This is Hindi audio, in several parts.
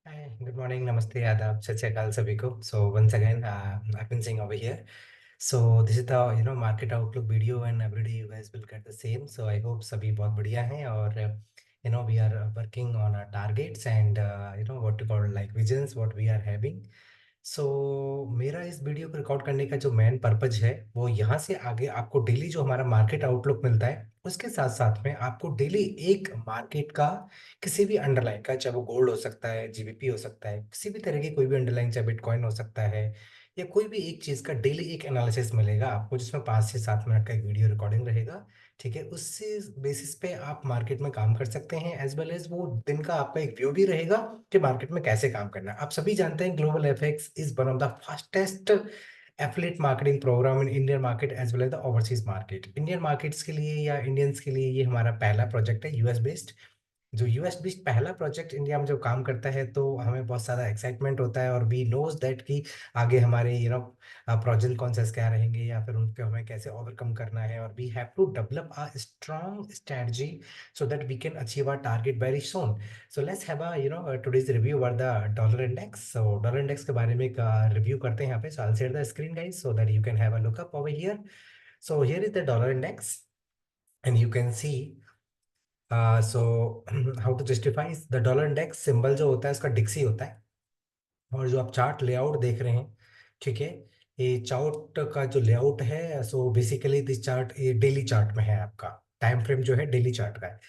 Hi, good morning, namaste, adab, sat sri akal sabhi ko. So once again, I've been saying over here. So this is the market outlook video, and every day you guys will get the same. So I hope सभी बहुत बढ़िया हैं और we are working on our targets and what to call like visions what we are having. मेरा इस वीडियो को रिकॉर्ड करने का जो मेन पर्पज है वो यहाँ से आगे आपको डेली जो हमारा मार्केट आउटलुक मिलता है उसके साथ साथ में आपको डेली एक मार्केट का किसी भी अंडरलाइन का, चाहे वो गोल्ड हो सकता है, जीबीपी हो सकता है, किसी भी तरह की कोई भी अंडरलाइन, चाहे बिटकॉइन हो सकता है या कोई भी एक चीज का डेली एक एनालिसिस मिलेगा आपको, जिसमें 5 से 7 मिनट का एक वीडियो रिकॉर्डिंग रहेगा। ठीक है, उससे बेसिस पे आप मार्केट में काम कर सकते हैं, एज वेल एज वो दिन का आपका एक व्यू भी रहेगा कि मार्केट में कैसे काम करना है। आप सभी जानते हैं global FX is one of the fastest affiliate marketing program in Indian market as well as the overseas market. Indian markets के लिए या इंडियंस के लिए ये हमारा पहला प्रोजेक्ट है, यूएस बेस्ड। जो यूएस बेस्ड पहला प्रोजेक्ट इंडिया में जब काम करता है तो हमें बहुत सारा एक्साइटमेंट होता है, और वी नोज दैट कि आगे हमारे प्रोजेक्ट कॉन्सेस क्या रहेंगे या फिर उनको हमें कैसे ओवरकम करना है, और we have to develop a strong strategy so that we can achieve our target very soon. So let's have a today's review over the dollar index. So dollar index के बारे में एक रिव्यू करते हैं यहाँ पे। So I will share the screen guys so that you can have a look up over here. So here is the dollar index and you can see so how to justify the dollar index. Symbol जो होता है उसका डिक्सी होता है, और जो आप चार्ट लेआउट देख रहे हैं, ठीक है, ये चार्ट का जो लेआउट है, सो बेसिकली दिस चार्ट ये डेली चार्ट में है, आपका टाइम फ्रेम जो है डेली चार्ट का है।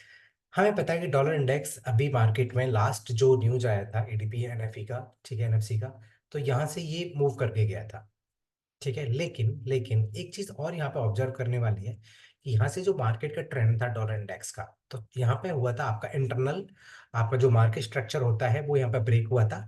हमें पता है कि डॉलर इंडेक्स अभी मार्केट में लास्ट जो न्यूज आया था एडीपी एनएफई का, ठीक है, एनएफसी का, तो यहाँ से ये मूव करके गया था। ठीक है, लेकिन लेकिन एक चीज और यहाँ पे ऑब्जर्व करने वाली है कि यहाँ से जो मार्केट का ट्रेंड था डॉलर इंडेक्स का, तो यहाँ पे हुआ था आपका इंटरनल, आपका जो मार्केट स्ट्रक्चर होता है वो यहाँ पे ब्रेक हुआ था।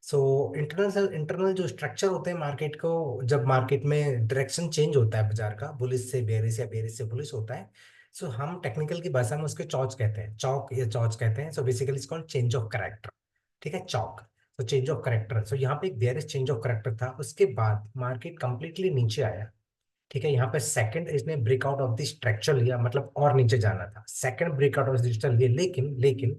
इंटरनल इंटरनल जो स्ट्रक्चर होते हैं मार्केट को, जब मार्केट में डायरेक्शन चेंज होता है बाजार का, बुलिश से बेरिश या बेरिश से बुलिश होता है, सो हम टेक्निकल की भाषा में उसके चौच कहते हैं, चौक या चौच कहते हैं। So basically it's called change of character. ठीक है, चौक। तो चेंज ऑफ करेक्टर, सो यहाँ पे एक बेयरिश चेंज ऑफ करेक्टर था, उसके बाद मार्केट कंप्लीटली नीचे आया। ठीक है, यहाँ पे सेकंड इसने ब्रेकआउट ऑफ द स्ट्रक्चर लिया, मतलब और नीचे जाना था, सेकंड ब्रेकआउट ऑफ स्ट्रक्चर लिया, लेकिन लेकिन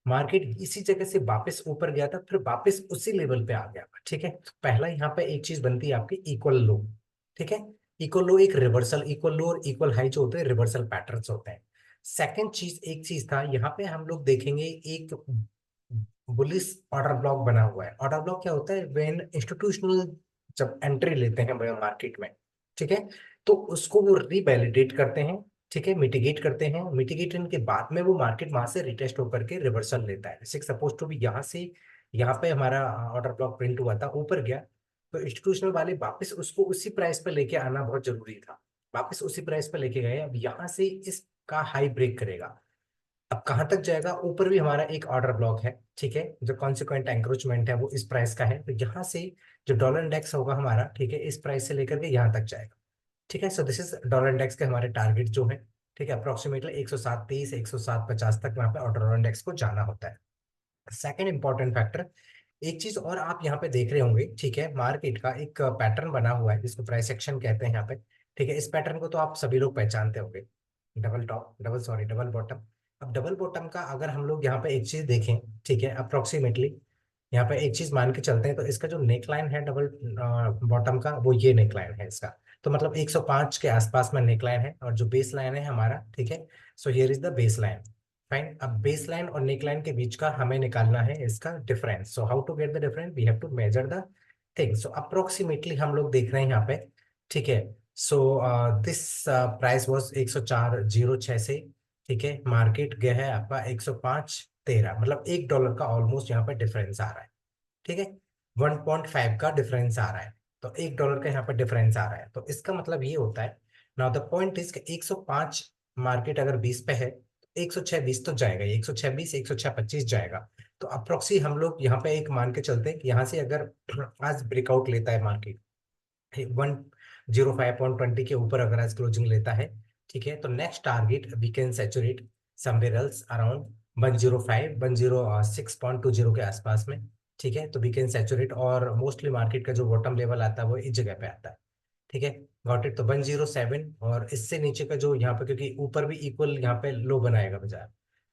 मार्केट इसी जगह से वापस ऊपर गया था, फिर वापस उसी लेवल पे आ गया। ठीक है, तो पहला यहाँ पे एक चीज बनती है आपकी इक्वल लो। ठीक है, इक्वल लो एक रिवर्सल, इक्वल लो और इक्वल हाई जो होते हैं रिवर्सल पैटर्न्स होते हैं। सेकंड चीज, एक चीज था यहाँ पे हम लोग देखेंगे, एक बुलिश ऑर्डर ब्लॉक बना हुआ है। ऑर्डर ब्लॉक क्या होता है, व्हेन इंस्टीट्यूशनल जब एंट्री लेते हैं मार्केट में, ठीक है, तो उसको वो रिवैलिडेट करते हैं, ठीक है, मिटिगेट करते हैं, मिटिगेशन के बाद में वो मार्केट वहां से रिटेस्ट होकर के रिवर्सल लेता है। जैसे सपोज टू भी यहाँ से, यहाँ पे हमारा ऑर्डर ब्लॉक प्रिंट हुआ था, ऊपर गया, तो इंस्टीट्यूशनल वाले वापस उसको उसी प्राइस पे लेके आना बहुत जरूरी था, वापस उसी प्राइस पे लेके गए। अब यहाँ से इसका हाई ब्रेक करेगा, अब कहां तक जाएगा, ऊपर भी हमारा एक ऑर्डर ब्लॉक है, ठीक है, जो कॉन्सिक्वेंट एंक्रोचमेंट है वो इस प्राइस का है, तो यहाँ से जो डॉलर इंडेक्स होगा हमारा, ठीक है, इस प्राइस से लेकर के यहाँ तक जाएगा। ठीक है, so this is dollar index के हमारे टारगेट जो है। ठीक है, अप्रोक्सीमेटली 107.30 107.50 तक वहां पे डॉलर इंडेक्स को जाना होता है। सेकंड इंपॉर्टेंट फैक्टर, एक चीज और आप यहाँ पे देख रहे होंगे, ठीक है, मार्केट का एक पैटर्न बना हुआ है जिसको प्राइस एक्शन कहते हैं यहाँ पे। ठीक है, इस पैटर्न को तो आप सभी लोग पहचानते होंगे, double top, double sorry double bottom. अब डबल बॉटम का अगर हम लोग यहाँ पे एक चीज देखें, ठीक है, अप्रोक्सीमेटली यहाँ पे एक चीज मान के चलते हैं, तो इसका जो नेक लाइन है डबल बॉटम का, वो ये नेक लाइन है इसका। तो मतलब 105 के आसपास में नेक लाइन है, और जो बेस लाइन है हमारा, ठीक है, सो here is the base line. Fine, अब बेस लाइन और नेक लाइन के बीच का हमें निकालना है इसका difference. So how to get the difference, we have to measure the thing. So approximately हम लोग देख रहे हैं यहाँ पे, ठीक है, सो दिस प्राइस वाज 104.06 से, ठीक है, मार्केट गया है आपका 105.13, मतलब $1 का ऑलमोस्ट यहाँ पे डिफरेंस आ रहा है। ठीक है, 1.5 का डिफरेंस आ रहा है, तो $1 का यहाँ पे डिफरेंस आ रहा है, तो इसका मतलब ये होता है। Now the point is 105 market अगर 20 पे है, 106.20 तो जाएगा, 106.20 106.25 जाएगा। तो अप्रोक्सी हम लोग यहाँ पे एक मान के चलते हैं कि यहाँ से अगर आज ब्रेकआउट लेता है मार्केट 105.20 के ऊपर, अगर आज क्लोजिंग लेता है, ठीक है, तो next target we can saturate somewhere else around 105 106.20 के आसपास में। ठीक है, तो वी कैन सैचुरेट, और मोस्टली मार्केट का जो बॉटम लेवल आता है वो इस जगह पे आता है। ठीक है, गॉट इट। तो 107, और इससे नीचे का जो यहाँ पे, क्योंकि ऊपर भी इक्वल यहाँ पे लो बनाएगा बाजार,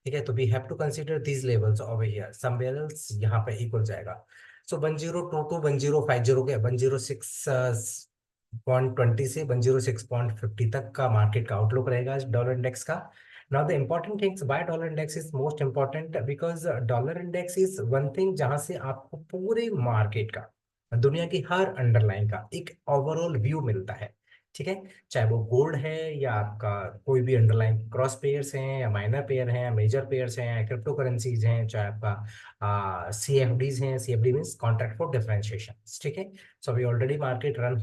ठीक है, तो we have to consider these levels over here, somewhere else यहाँ पे इक्वल जाएगा। सो 1022 1050 के 106.20 से 106.50 तक का मार्केट का आउटलुक रहेगा डॉलर इंडेक्स का। Now the important things by dollar index is most important because dollar index is one thing जहां से आपको पूरे मार्केट का, दुनिया की हर अंडरलाइन का एक ओवरऑल व्यू मिलता है। ठीक है, चाहे वो गोल्ड है या आपका कोई भी अंडरलाइन क्रॉस पेयर्स हैं या माइनर पेयर हैं या मेजर पेयर्स हैं या क्रिप्टो करेंसीज हैं, चाहे आपका CFDs हैं, CFD means contract for differentiation. ठीक है, सो अभी ऑलरेडी मार्केट रन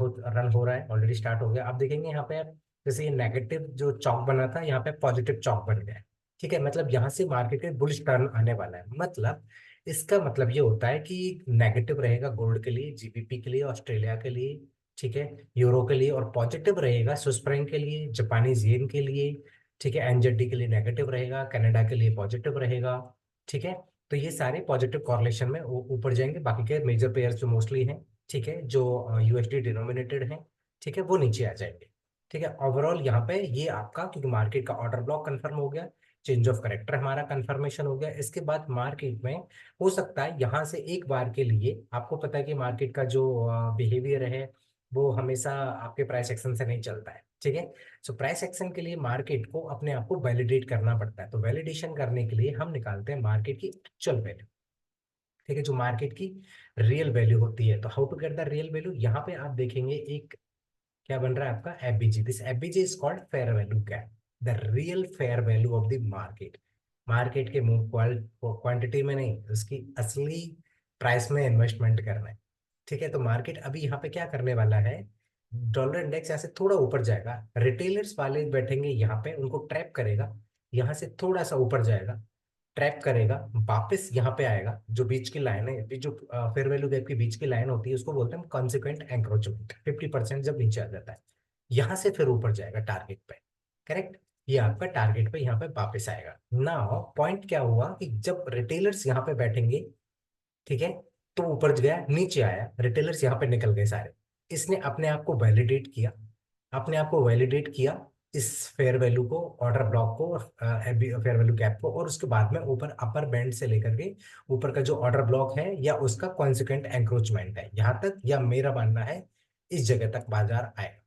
हो रहा है, ऑलरेडी स्टार्ट हो गया। आप देखेंगे यहाँ पे जैसे ये नेगेटिव जो चौक बना था, यहाँ पे पॉजिटिव चौक बन गया है। ठीक है, मतलब यहाँ से मार्केट के बुलिश टर्न आने वाला है। मतलब इसका मतलब ये होता है कि नेगेटिव रहेगा गोल्ड के लिए, GBP के लिए, ऑस्ट्रेलिया के लिए, ठीक है, यूरो के लिए, और पॉजिटिव रहेगा स्विस फ्रैंक के लिए, जापानीज येन के लिए, ठीक है, NZD के लिए नेगेटिव रहेगा, कनाडा के लिए पॉजिटिव रहेगा। ठीक है, तो ये सारे पॉजिटिव कॉरलेशन में ऊपर जाएंगे, बाकी के मेजर पेयर्स जो मोस्टली हैं, ठीक है, जो USD डिनोमिनेटेड हैं, ठीक है, वो नीचे आ जाएंगे। ठीक है, ओवरऑल यहाँ पे ये आपका, क्योंकि मार्केट का ऑर्डर ब्लॉक कंफर्म हो गया, चेंज ऑफ करेक्टर हमारा कंफर्मेशन हो गया, इसके बाद मार्केट में हो सकता है यहाँ से एक बार के लिए, आपको पता है कि मार्केट का जो बिहेवियर है वो हमेशा आपके प्राइस एक्शन से नहीं चलता है। ठीक है, सो प्राइस एक्शन के लिए मार्केट को अपने आप को वैलिडेट करना पड़ता है, तो वैलिडेशन करने के लिए हम निकालते हैं मार्केट की एक्चुअल वैल्यू। ठीक है, जो मार्केट की रियल वैल्यू होती है। तो how to get the real value, यहाँ पे आप देखेंगे एक क्या बन रहा है आपका FBG। This FBG is called fair value gap, the real fair value of the market. Market के क्वांटिटी में नहीं, उसकी असली प्राइस में इन्वेस्टमेंट करना है। ठीक है, तो मार्केट अभी यहाँ पे क्या करने वाला है, डॉलर इंडेक्स यहाँ से थोड़ा ऊपर जाएगा, रिटेलर्स वाले बैठेंगे यहाँ पे, उनको ट्रैप करेगा, यहाँ से थोड़ा सा ऊपर जाएगा, ट्रैप करेगा, वापस यहाँ पे आएगा, जो बीच की लाइन है, जो फेयर वैल्यू गैप की बीच की लाइन होती है, उसको बोलते हैं कॉन्सिक्वेंट एंक्रोचमेंट। 50% जब नीचे आ जाता है, यहाँ से फिर ऊपर जाएगा टारगेट पे। करेक्ट, ये आपका टारगेट पे यहाँ पे वापस आएगा। नाउ पॉइंट क्या हुआ कि जब रिटेलर्स यहाँ पे बैठेंगे, ठीक है, तो ऊपर गया, नीचे आया, रिटेलर्स यहाँ पे निकल गए सारे, इसने अपने आप को वैलिडेट किया, अपने आप को वैलिडेट किया इस फेयर वैल्यू को, ऑर्डर ब्लॉक को, फेयर वैल्यू गैप को, और उसके बाद में ऊपर अपर बैंड से लेकर के ऊपर का जो ऑर्डर ब्लॉक है या उसका कॉन्सिक्वेंट एंक्रोचमेंट है, यहाँ तक, या मेरा मानना है इस जगह तक बाजार आएगा।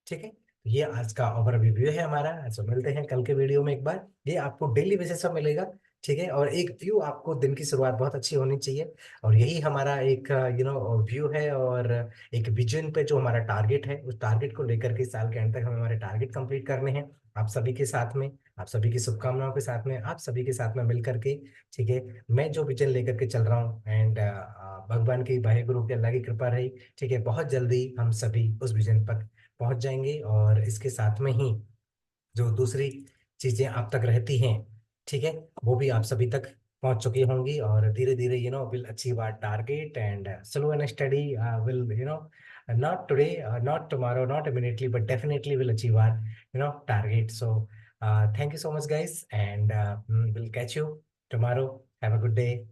ठीक है, तो ये आज का ओवरव्यू है हमारा। तो मिलते हैं कल के वीडियो में एक बार, ये आपको डेली बेसिस पर मिलेगा। ठीक है, और एक व्यू, आपको दिन की शुरुआत बहुत अच्छी होनी चाहिए, और यही हमारा एक व्यू है, और एक विजन पे जो हमारा टारगेट है, उस टारगेट को लेकर के साल के अंत तक हमें हमारे टारगेट कंप्लीट करने हैं, आप सभी के साथ में, आप सभी की शुभकामनाओं के साथ में, आप सभी के साथ में मिल करके। ठीक है, मैं जो विजन लेकर के चल रहा हूँ, एंड भगवान की, वाहे गुरु की, अल्लाह की कृपा रही, ठीक है, बहुत जल्दी हम सभी उस विजन पर पहुंच जाएंगे, और इसके साथ में ही जो दूसरी चीजें आप तक रहती हैं, ठीक है, वो भी आप सभी तक पहुंच चुकी होंगी, और धीरे धीरे will achieve our target, and slow and steady will not today, not tomorrow, not immediately, but definitely will achieve our target. So thank you so much guys, and we'll catch you tomorrow. Have a good day.